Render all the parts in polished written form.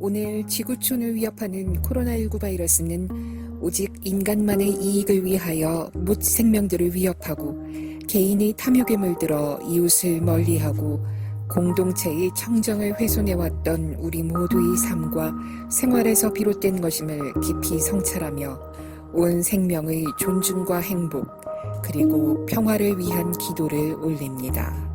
오늘 지구촌을 위협하는 코로나19 바이러스는 오직 인간만의 이익을 위하여 못 생명들을 위협하고 개인의 탐욕에 물들어 이웃을 멀리하고 공동체의 청정을 훼손해왔던 우리 모두의 삶과 생활에서 비롯된 것임을 깊이 성찰하며 온 생명의 존중과 행복 그리고 평화를 위한 기도를 올립니다.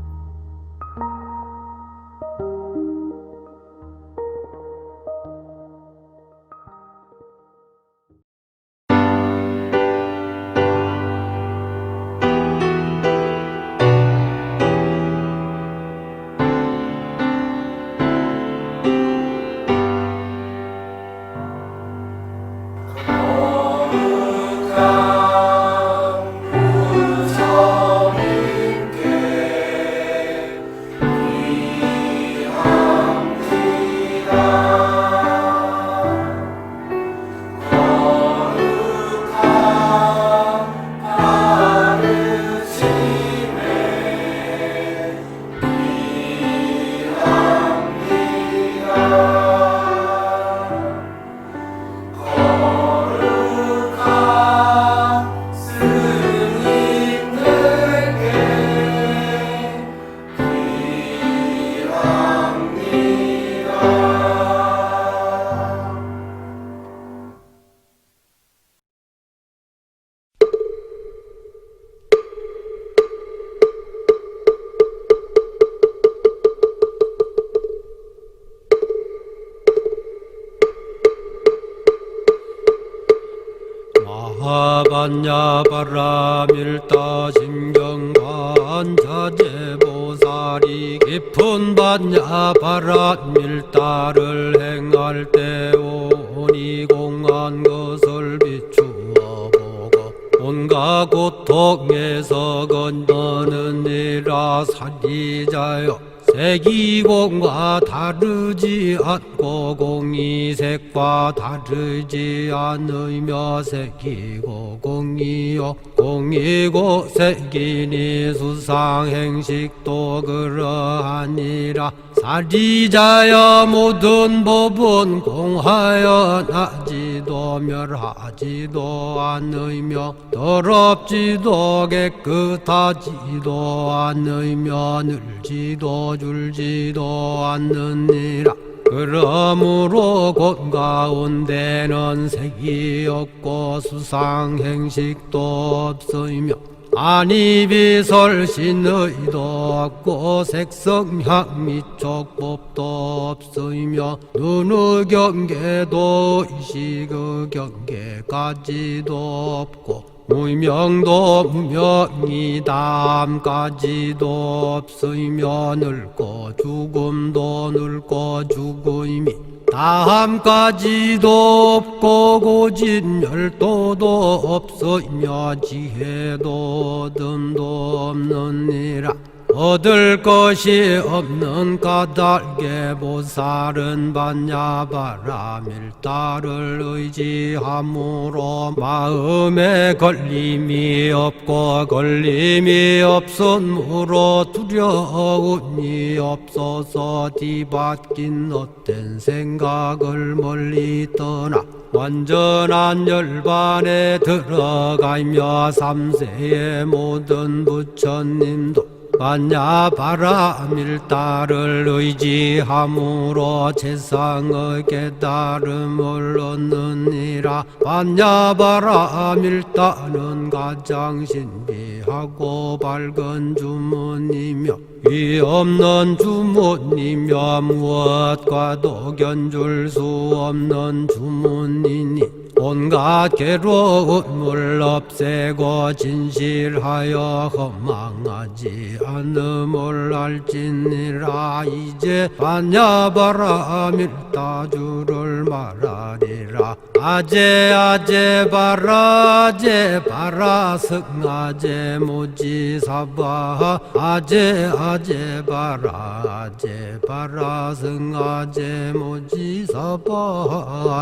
반야바라밀다 심경관자재보살이 깊은 반야바라밀다를 행할 때 오니 공한 것을 비추어 보고 온갖 고통에서 건너느니라. 사리자여, 색이공과 다르지 않고 공이 색과 다르지 않으며 색이고 공이요 공이고 색이니 수상행식도 그러하니라. 사리자여, 모든 법은 공하여 나지도 멸하지도 않으며 더럽지도 깨끗하지도 않으며 늘지도 줄지도 않느니라. 그러므로 곳 가운데는 색이 없고 수상행식도 없으며 안이비설신의도 없고 색성향 미촉법도 없으며 눈의 경계도 의식의 경계까지도 없고 무명도 무명이담까지도 없으며 늙고 죽음도 늙고 죽음이 다함까지도 없고 고진열도도 없으며 지혜도 듬도 없느니라. 얻을 것이 없는 까닭에 보살은 반야바라밀다를 의지함으로 마음에 걸림이 없고 걸림이 없으므로 두려움이 없어서 뒤바뀐 헛된 생각을 멀리 떠나 완전한 열반에 들어가며 삼세의 모든 부처님도 반야바라밀다를 의지함으로 세상의 깨달음을 얻느니라. 반야바라밀다는 가장 신비하고 밝은 주문이며 위없는 주문이며 무엇과도 견줄 수 없는 주문이니 온갖 괴로움을 없애고 진실하여 허망하지 않음을 알지니라. 이제 반야바라밀다주를 말하리라. 아제 아제 바라 아제 바라 승아제 무지사바 아제 아제 바라 아제 바라 승아제 무지사바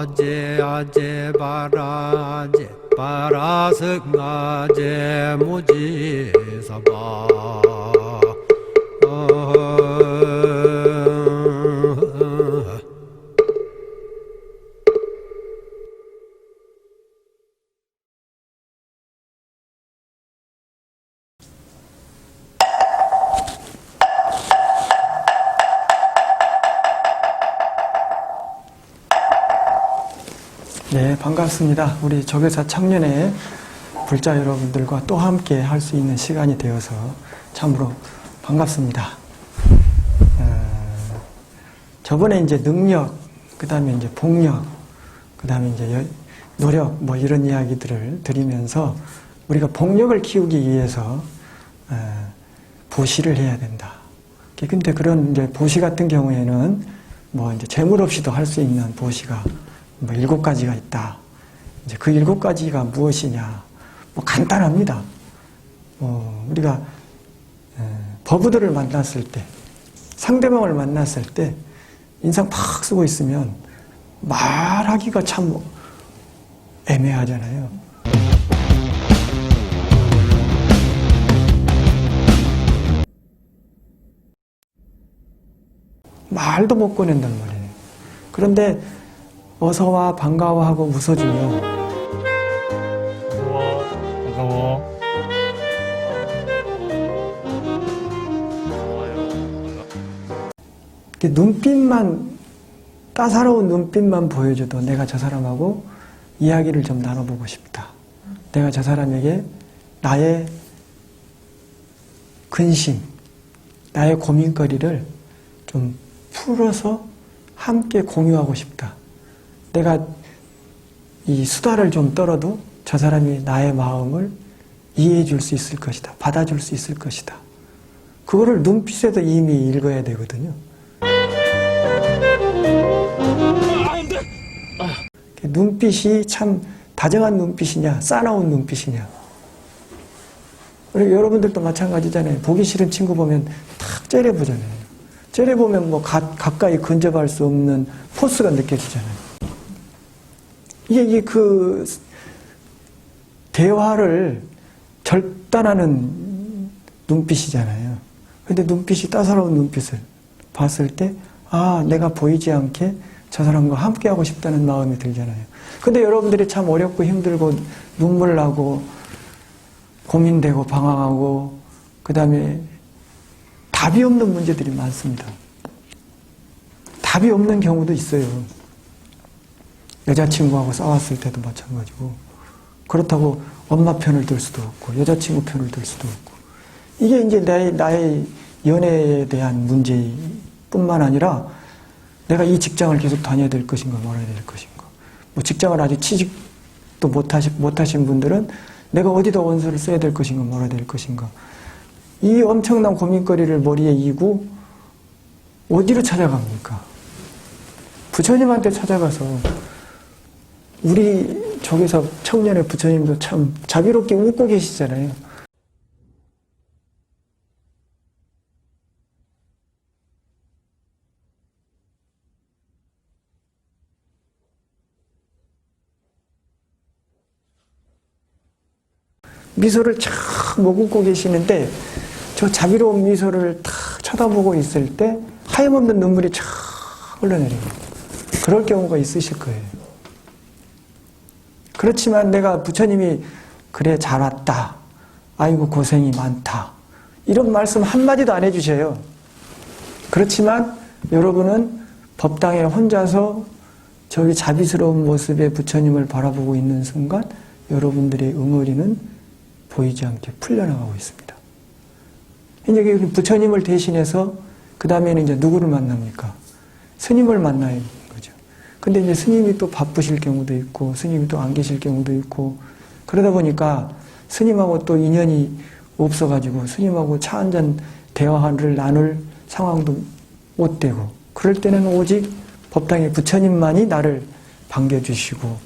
아제 아제 바라 아제 바라 승아제 무지사바 반갑습니다. 우리 조교사 청년회 불자 여러분들과 또 함께 할 수 있는 시간이 되어서 참으로 반갑습니다. 저번에 이제 능력, 그 다음에 이제 복력, 그 다음에 이제 노력, 뭐 이런 이야기들을 드리면서 우리가 복력을 키우기 위해서 보시를 해야 된다. 근데 그런 이제 보시 같은 경우에는 뭐 이제 재물 없이도 할 수 있는 보시가 뭐 7가지가 있다. 이제 그 7가지가 무엇이냐? 뭐 간단합니다. 우리가 법우들을 만났을 때, 상대방을 만났을 때 인상 팍 쓰고 있으면 말하기가 참 애매하잖아요. 말도 못 꺼낸단 말이에요. 그런데 어서와 반가워하고 웃어주면 반가워. 눈빛만, 따사로운 눈빛만 보여줘도 내가 저 사람하고 이야기를 좀 나눠보고 싶다. 내가 저 사람에게 나의 근심, 나의 고민거리를 좀 풀어서 함께 공유하고 싶다. 내가 이 수다를 좀 떨어도 저 사람이 나의 마음을 이해해 줄 수 있을 것이다. 받아줄 수 있을 것이다. 그거를 눈빛에도 이미 읽어야 되거든요. 눈빛이 참 다정한 눈빛이냐, 싸나운 눈빛이냐. 우리 여러분들도 마찬가지잖아요. 보기 싫은 친구 보면 탁 째려보잖아요. 째려보면 뭐 가까이 근접할 수 없는 포스가 느껴지잖아요. 이게 그 대화를 절단하는 눈빛이잖아요. 근데 눈빛이 따사로운 눈빛을 봤을 때, 아, 내가 보이지 않게 저 사람과 함께하고 싶다는 마음이 들잖아요. 근데 여러분들이 참 어렵고 힘들고 눈물 나고 고민되고 방황하고 그 다음에 답이 없는 문제들이 많습니다. 답이 없는 경우도 있어요. 여자친구하고 싸웠을 때도 마찬가지고, 그렇다고 엄마 편을 들 수도 없고 여자친구 편을 들 수도 없고, 이게 이제 나의 연애에 대한 문제뿐만 아니라 내가 이 직장을 계속 다녀야 될 것인가 말아야 될 것인가, 뭐 직장을 아직 취직도 못하신 분들은 내가 어디다 원서를 써야 될 것인가 말아야 될 것인가, 이 엄청난 고민거리를 머리에 이고 어디로 찾아갑니까? 부처님한테 찾아가서, 우리 조교사 청년의 부처님도 참 자비롭게 웃고 계시잖아요. 미소를 쫙 머금고 계시는데 저 자비로운 미소를 탁 쳐다보고 있을 때 하염없는 눈물이 쫙 흘러내려요. 그럴 경우가 있으실 거예요. 그렇지만 내가 부처님이 그래 잘 왔다, 아이고 고생이 많다, 이런 말씀 한마디도 안 해주셔요. 그렇지만 여러분은 법당에 혼자서 저기 자비스러운 모습의 부처님을 바라보고 있는 순간 여러분들의 응어리는 보이지 않게 풀려나가고 있습니다. 이제 부처님을 대신해서 그 다음에는 이제 누구를 만납니까? 스님을 만나야 되는 거죠. 근데 이제 스님이 또 바쁘실 경우도 있고 스님이 또 안 계실 경우도 있고, 그러다 보니까 스님하고 또 인연이 없어가지고 스님하고 차 한잔 대화를 나눌 상황도 못 되고, 그럴 때는 오직 법당의 부처님만이 나를 반겨주시고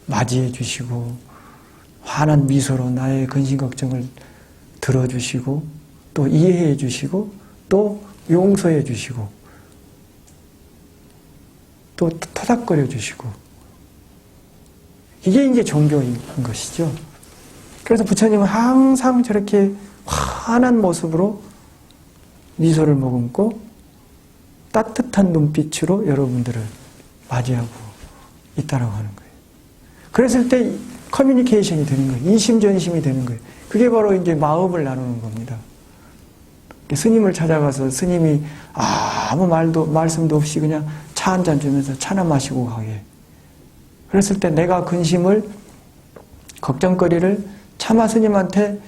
맞이해 주시고 환한 미소로 나의 근심 걱정을 들어주시고 또 이해해 주시고 또 용서해 주시고 또 토닥거려 주시고, 이게 이제 종교인 것이죠. 그래서 부처님은 항상 저렇게 환한 모습으로 미소를 머금고 따뜻한 눈빛으로 여러분들을 맞이하고 있다라고 하는 거예요. 그랬을 때 커뮤니케이션이 되는 거예요. 이심전심이 되는 거예요. 그게 바로 이제 마음을 나누는 겁니다. 스님을 찾아가서 스님이 아무 말씀도 없이 그냥 차 한잔 주면서 차나 마시고 가게. 그랬을 때 내가 근심을, 걱정거리를 차마 스님한테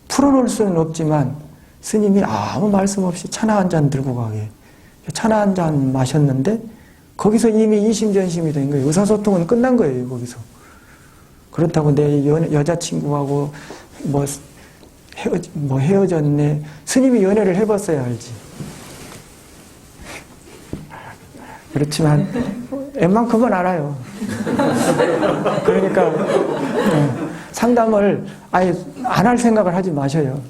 풀어놓을 수는 없지만 스님이 아무 말씀 없이 차나 한 잔 들고 가게. 차나 한 잔 마셨는데 거기서 이미 이심전심이 된 거예요. 의사소통은 끝난 거예요, 거기서. 그렇다고 내 여자친구하고 헤어졌네. 스님이 연애를 해봤어야 알지. 그렇지만 웬만큼은 알아요. 그러니까 상담을 아예 안 할 생각을 하지 마셔요.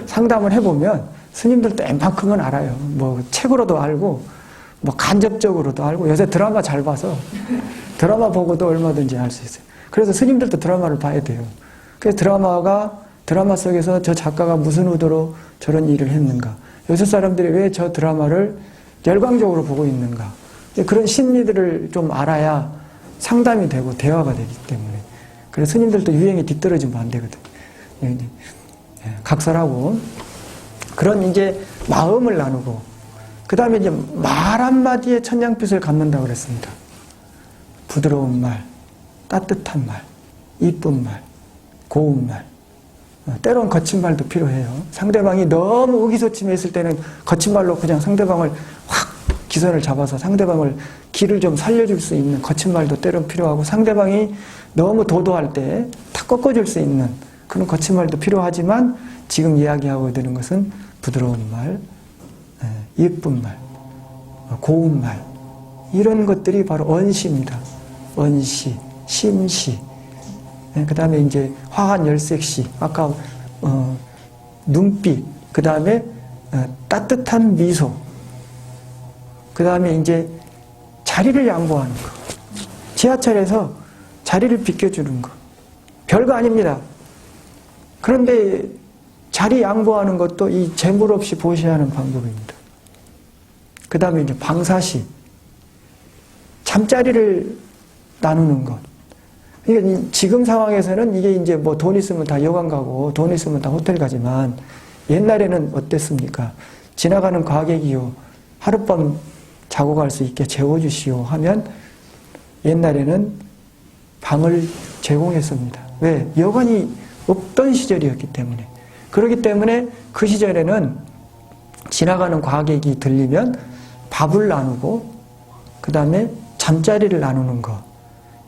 상담을 해보면 스님들도 웬만큼은 알아요. 뭐 책으로도 알고 뭐 간접적으로도 알고 요새 드라마 잘 봐서 드라마 보고도 얼마든지 알 수 있어요. 그래서 스님들도 드라마를 봐야 돼요. 그래서 드라마 속에서 저 작가가 무슨 의도로 저런 일을 했는가, 요새 사람들이 왜 저 드라마를 열광적으로 보고 있는가, 그런 심리들을 좀 알아야 상담이 되고 대화가 되기 때문에. 그래서 스님들도 유행에 뒤떨어지면 안 되거든. 각설하고 그런 이제 마음을 나누고, 그 다음에 이제 말 한마디에 천냥빛을 갖는다고 그랬습니다. 부드러운 말, 따뜻한 말, 이쁜 말, 고운 말. 때론 거친 말도 필요해요. 상대방이 너무 의기소침해 있을 때는 거친 말로 그냥 상대방을 확 기선을 잡아서 상대방을 기를 좀 살려줄 수 있는 거친 말도 때론 필요하고, 상대방이 너무 도도할 때 탁 꺾어줄 수 있는 그런 거친 말도 필요하지만, 지금 이야기하고 있는 것은 부드러운 말, 예쁜 말, 고운 말, 이런 것들이 바로 언시입니다. 언시, 심시, 그 다음에 이제 화한 열색시, 아까 눈빛, 그 다음에 따뜻한 미소, 그 다음에 이제 자리를 양보하는 거, 지하철에서 자리를 비켜주는 거, 별거 아닙니다. 그런데 자리 양보하는 것도 이 재물 없이 보시하는 방법입니다. 그 다음에 이제 방사시, 잠자리를 나누는 것. 그러니까 지금 상황에서는 이게 이제 뭐 돈 있으면 다 여관 가고 돈 있으면 다 호텔 가지만, 옛날에는 어땠습니까? 지나가는 과객이요, 하룻밤 자고 갈 수 있게 재워주시오 하면 옛날에는 방을 제공했습니다. 왜? 여관이 없던 시절이었기 때문에. 그렇기 때문에 그 시절에는 지나가는 과객이 들리면 밥을 나누고, 그 다음에 잠자리를 나누는 것,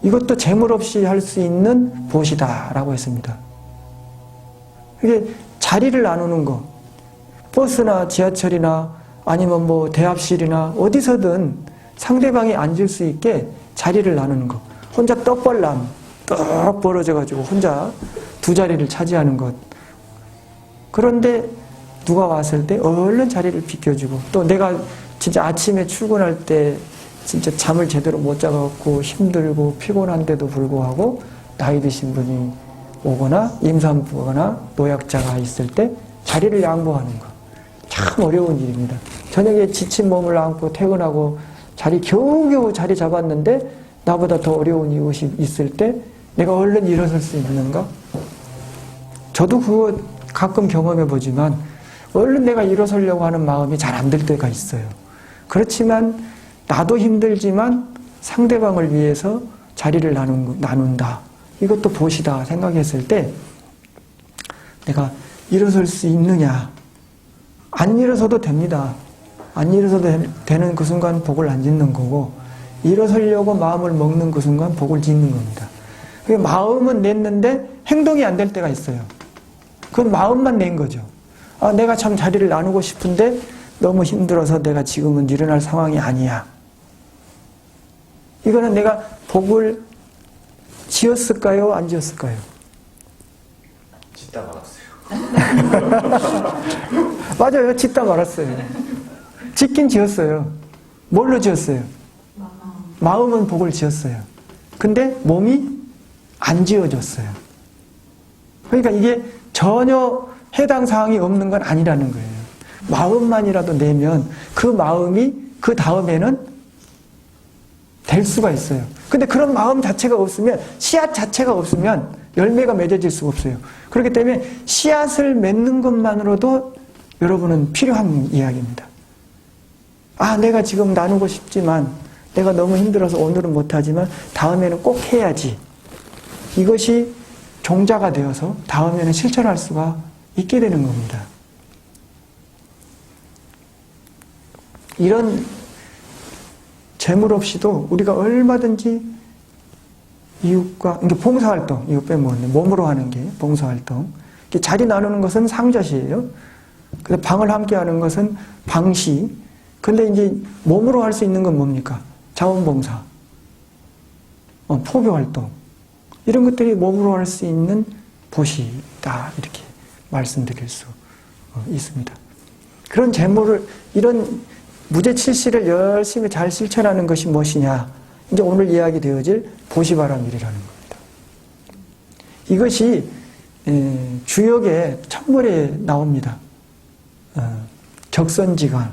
이것도 재물 없이 할 수 있는 보시다라고 했습니다. 이게 자리를 나누는 거, 버스나 지하철이나 아니면 뭐 대합실이나 어디서든 상대방이 앉을 수 있게 자리를 나누는 거. 혼자 떡벌남 떡 벌어져가지고 혼자 두 자리를 차지하는 것. 그런데 누가 왔을 때 얼른 자리를 비켜주고, 또 내가 진짜 아침에 출근할 때 진짜 잠을 제대로 못 자갖고 힘들고 피곤한데도 불구하고 나이 드신 분이 오거나 임산부거나 노약자가 있을 때 자리를 양보하는 거. 참 어려운 일입니다. 저녁에 지친 몸을 안고 퇴근하고 겨우겨우 자리 잡았는데 나보다 더 어려운 이웃이 있을 때 내가 얼른 일어설 수 있는가? 저도 그거 가끔 경험해보지만 얼른 내가 일어서려고 하는 마음이 잘 안 들 때가 있어요. 그렇지만 나도 힘들지만 상대방을 위해서 자리를 나눈다. 이것도 보시다 생각했을 때 내가 일어설 수 있느냐. 안 일어서도 됩니다. 안 일어서도 되는 그 순간 복을 안 짓는 거고, 일어서려고 마음을 먹는 그 순간 복을 짓는 겁니다. 마음은 냈는데 행동이 안 될 때가 있어요. 그건 마음만 낸 거죠. 아, 내가 참 자리를 나누고 싶은데 너무 힘들어서 내가 지금은 일어날 상황이 아니야. 이거는 내가 복을 지었을까요? 안 지었을까요? 짓다 말았어요. 맞아요. 짓다 말았어요. 짓긴 지었어요. 뭘로 지었어요? 마음은 복을 지었어요. 근데 몸이 안 지어졌어요. 그러니까 이게 전혀 해당 사항이 없는 건 아니라는 거예요. 마음만이라도 내면 그 마음이 그 다음에는 될 수가 있어요. 근데 그런 마음 자체가 없으면, 씨앗 자체가 없으면 열매가 맺어질 수가 없어요. 그렇기 때문에 씨앗을 맺는 것만으로도 여러분은 필요한 이야기입니다. 아, 내가 지금 나누고 싶지만 내가 너무 힘들어서 오늘은 못하지만 다음에는 꼭 해야지. 이것이 종자가 되어서 다음에는 실천할 수가 있게 되는 겁니다. 이런 재물 없이도 우리가 얼마든지 이웃과, 이게 봉사활동, 이거 빼먹었네. 몸으로 하는 게 봉사활동. 자리 나누는 것은 상저시예요. 근데 방을 함께 하는 것은 방시. 근데 이제 몸으로 할 수 있는 건 뭡니까? 자원봉사, 포교활동. 이런 것들이 몸으로 할 수 있는 보시다. 이렇게 말씀드릴 수 있습니다. 그런 재물을, 이런 무죄칠시를 열심히 잘 실천하는 것이 무엇이냐? 이제 오늘 이야기 되어질 보시바라밀이라는 겁니다. 이것이 주역의 첫물에 나옵니다. 적선지가.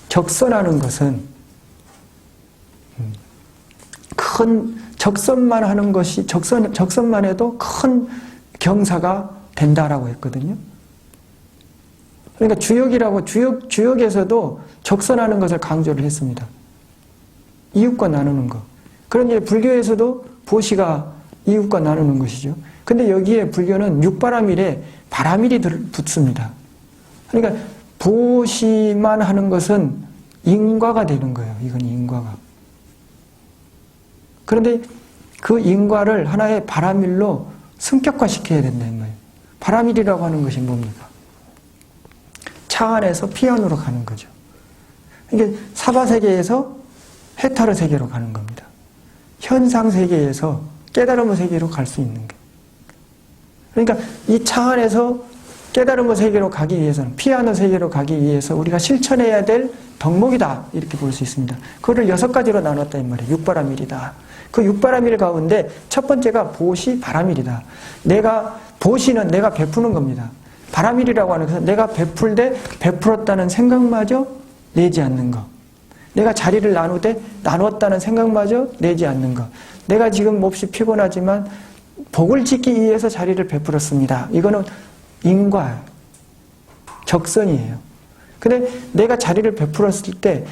적선하는 것은 큰 적선만 하는 것이 적선만 해도 큰 경사가 된다라고 했거든요. 그러니까 주역이라고 주역에서도 적선하는 것을 강조를 했습니다. 이웃과 나누는 것. 그런데 불교에서도 보시가 이웃과 나누는 것이죠. 근데 여기에 불교는 육바라밀에 바라밀이 붙습니다. 그러니까 보시만 하는 것은 인과가 되는 거예요. 이건 인과가. 그런데 그 인과를 하나의 바라밀로 성격화시켜야 된다는 거예요. 바라밀이라고 하는 것이 뭡니까? 차 안에서 피 안으로 가는 거죠. 이게 사바세계에서 해탈의 세계로 가는 겁니다. 현상 세계에서 깨달음의 세계로 갈 수 있는 거예요. 그러니까 이 차 안에서 깨달음의 세계로 가기 위해서는, 피하는 세계로 가기 위해서 우리가 실천해야 될 덕목이다. 이렇게 볼 수 있습니다. 그거를 6가지로 나눴다 이 말이에요. 육바라밀이다. 그 육바라밀 가운데 첫 번째가 보시 바라밀이다. 보시는 내가 베푸는 겁니다. 바라밀이라고 하는 것은 내가 베풀 때 베풀었다는 생각마저 내지 않는 것. 내가 자리를 나누되 나누었다는 생각마저 내지 않는 것. 내가 지금 몹시 피곤하지만 복을 짓기 위해서 자리를 베풀었습니다. 이거는 인과예요. 적선이에요. 근데 내가 자리를 베풀었을 때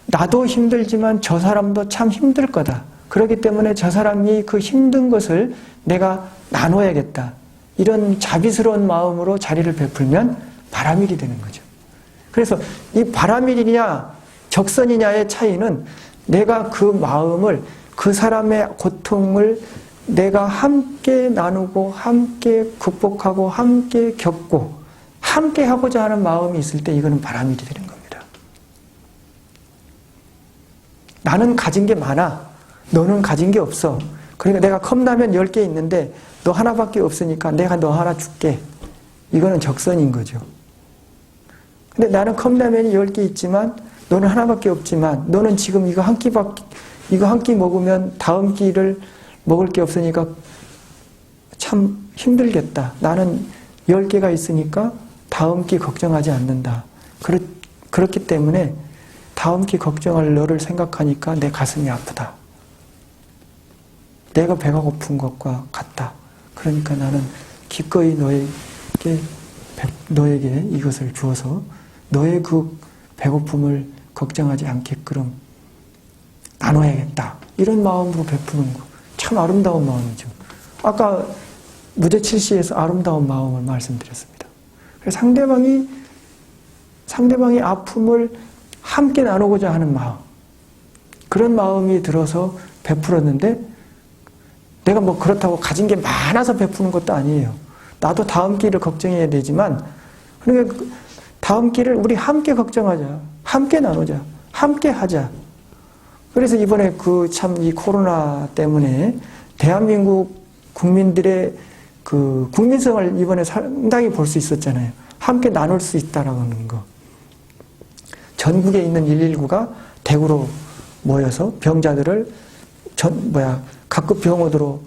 나도 힘들지만 저 사람도 참 힘들 거다. 그렇기 때문에 저 사람이 그 힘든 것을 내가 나눠야겠다. 이런 자비스러운 마음으로 자리를 베풀면 바라밀이 되는 거죠. 그래서 이 바라밀이냐 적선이냐의 차이는 내가 그 마음을, 그 사람의 고통을 내가 함께 나누고 함께 극복하고 함께 겪고 함께 하고자 하는 마음이 있을 때 이거는 바라밀이 되는 겁니다. 나는 가진 게 많아. 너는 가진 게 없어. 그러니까 내가 컵라면 10개 있는데 너 하나밖에 없으니까 내가 너 하나 줄게. 이거는 적선인 거죠. 근데 나는 컵라면이 10개 있지만 너는 하나밖에 없지만 너는 지금 이거 한 끼 먹으면 다음 끼를 먹을 게 없으니까 참 힘들겠다. 나는 10개가 있으니까 다음 끼 걱정하지 않는다. 그렇기 때문에 다음 끼 걱정할 너를 생각하니까 내 가슴이 아프다. 내가 배가 고픈 것과 같다. 그러니까 나는 기꺼이 너에게 이것을 주어서 너의 그 배고픔을 걱정하지 않게끔 나눠야겠다. 이런 마음으로 베푸는 거. 참 아름다운 마음이죠. 아까 무죄칠시에서 아름다운 마음을 말씀드렸습니다. 그래서 상대방의 아픔을 함께 나누고자 하는 마음. 그런 마음이 들어서 베풀었는데 내가 뭐 그렇다고 가진 게 많아서 베푸는 것도 아니에요. 나도 다음 끼를 걱정해야 되지만 그러니까 다음 끼를 우리 함께 걱정하자. 함께 나누자. 함께 하자. 그래서 이번에 이 코로나 때문에 대한민국 국민들의 그 국민성을 이번에 상당히 볼 수 있었잖아요. 함께 나눌 수 있다라는 거. 전국에 있는 119가 대구로 모여서 병자들을 각급 병원으로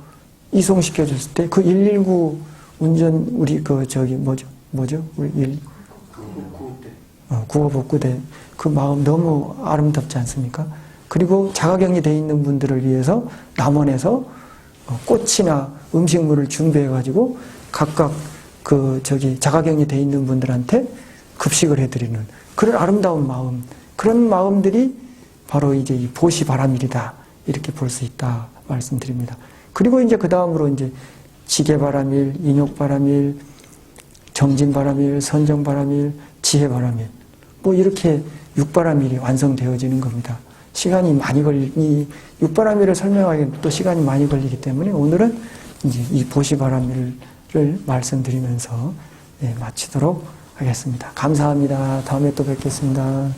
이송시켜줬을 때 그 119 운전 우리 우리 구호복구대 그 마음 너무 아름답지 않습니까? 그리고 자가격리 돼 있는 분들을 위해서 남원에서 꽃이나 음식물을 준비해가지고 각각 자가격리 돼 있는 분들한테 급식을 해드리는 그런 아름다운 마음, 그런 마음들이 바로 이제 이 보시바라밀이다. 이렇게 볼 수 있다. 말씀드립니다. 그리고 이제 그 다음으로 이제 지게바라밀, 인욕바라밀, 정진바라밀, 선정바라밀, 지혜바라밀. 뭐 이렇게 6바라밀이 완성되어지는 겁니다. 시간이 많이 이 6바라밀을 설명하기엔 또 시간이 많이 걸리기 때문에 오늘은 이제 이 보시바라밀을 말씀드리면서 마치도록 하겠습니다. 감사합니다. 다음에 또 뵙겠습니다.